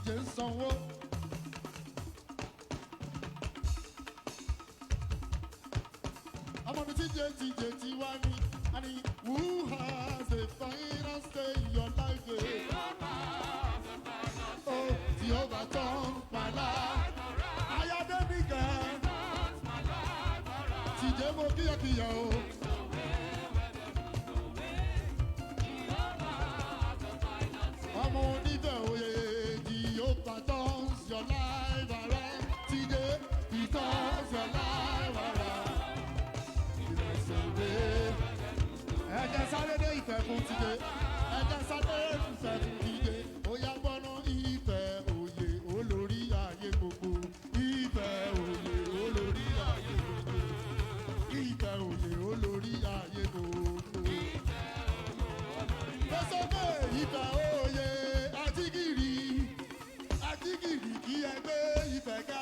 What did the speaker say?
tíjẹ ń sanwó. ọmọ mi tíjẹ ti wá ní. and who has a final say in your life? Oh, Jehovah turns my life. Ayọ̀dẹ́bí gan. Tíjẹ mo kíyàkíyà o. ọmọ oníbẹ̀ òye Jehovah turns your life around. Tíjẹ he turns your life around. ẹ̀jẹ̀ sáré dé ìfẹ́ fún Tíjẹ. ẹ̀jẹ̀ sáré ìfẹ́ fún Tíjẹ. ó yá gbọ́ná ìfẹ́ òye olórí ayé gbogbo. ìfẹ́ òye olórí ayé gbogbo. ìfẹ́ òye olórí ayé gbogbo. lọ́sọ̀gbẹ́ ìfẹ́ òye ajígìrì kí ẹgbẹ́ ìfẹ́ kẹ́.